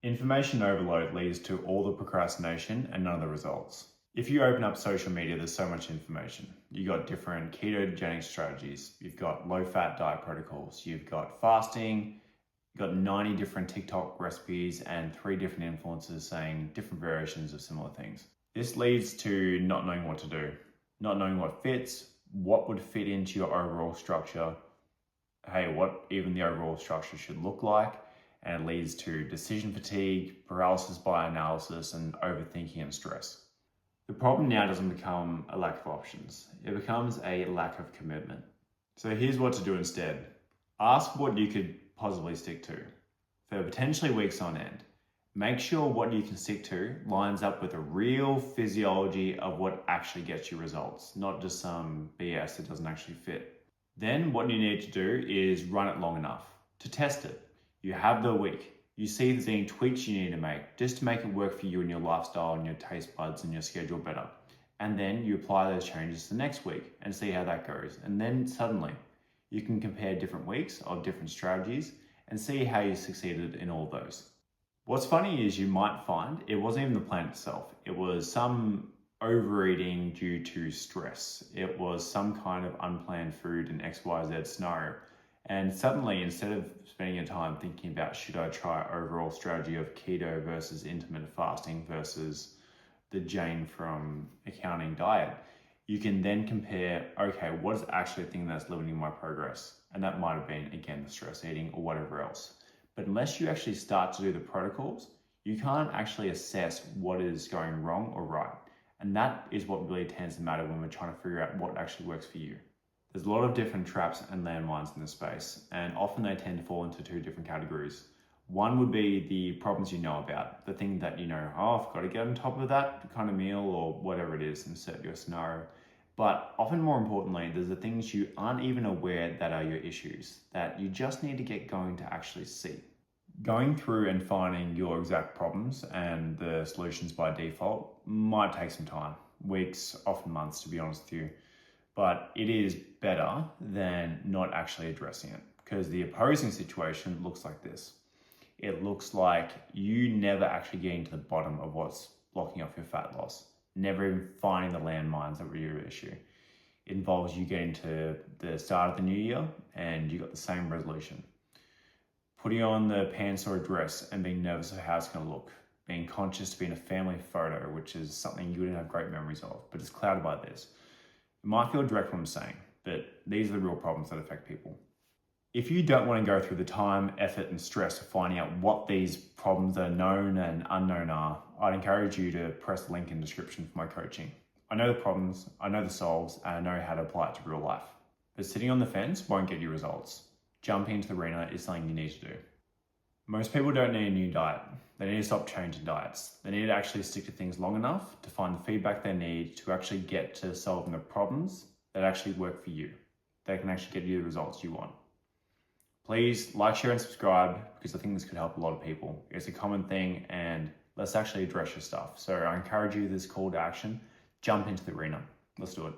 Information overload leads to all the procrastination and none of the results. If you open up social media, there's so much information. You've got different ketogenic strategies, you've got low-fat diet protocols, you've got fasting, you've got 90 different TikTok recipes and 3 different influencers saying different variations of similar things. This leads to not knowing what to do, not knowing what fits, what would fit into your overall structure, what even the overall structure should look like, and it leads to decision fatigue, paralysis by analysis, and overthinking and stress. The problem now doesn't become a lack of options, it becomes a lack of commitment. So here's what to do instead. Ask what you could possibly stick to for potentially weeks on end. Make sure what you can stick to lines up with a real physiology of what actually gets you results, not just some BS that doesn't actually fit. Then what you need to do is run it long enough to test it. You have the week. You see there's any tweaks you need to make just to make it work for you and your lifestyle and your taste buds and your schedule better. And then you apply those changes the next week and see how that goes. And then suddenly you can compare different weeks of different strategies and see how you succeeded in all those. What's funny is you might find it wasn't even the plan itself. It was some overeating due to stress. It was some kind of unplanned food in XYZ scenario. And suddenly, instead of spending your time thinking about should I try overall strategy of keto versus intermittent fasting versus the Jane from accounting diet, you can then compare, okay, what is actually the thing that's limiting my progress? And that might have been, again, the stress eating or whatever else. But unless you actually start to do the protocols, you can't actually assess what is going wrong or right. And that is what really tends to matter when we're trying to figure out what actually works for you. There's a lot of different traps and landmines in this space, and often they tend to fall into 2 different categories. One would be the problems you know about, the thing that you know, I've got to get on top of that kind of meal or whatever it is and set your scenario. But often more importantly, there's the things you aren't even aware that are your issues, that you just need to get going to actually see. Going through and finding your exact problems and the solutions by default might take some time, weeks, often months to be honest with you, but it is better than not actually addressing it, because the opposing situation looks like this. It looks like you never actually getting to the bottom of what's blocking off your fat loss, never even finding the landmines that were your issue. It involves you getting to the start of the new year and you got the same resolution. Putting on the pants or a dress and being nervous of how it's going to look. Being conscious to be in a family photo, which is something you wouldn't have great memories of, but it's clouded by this. It might feel direct what I'm saying, but these are the real problems that affect people. If you don't want to go through the time, effort, and stress of finding out what these problems that are known and unknown are, I'd encourage you to press the link in the description for my coaching. I know the problems, I know the solves, and I know how to apply it to real life. But sitting on the fence won't get you results. Jumping into the arena is something you need to do. Most people don't need a new diet. They need to stop changing diets. They need to actually stick to things long enough to find the feedback they need to actually get to solving the problems that actually work for you. They can actually get you the results you want. Please like, share, and subscribe, because I think this could help a lot of people. It's a common thing, and let's actually address your stuff. So I encourage you, this call to action, jump into the arena. Let's do it.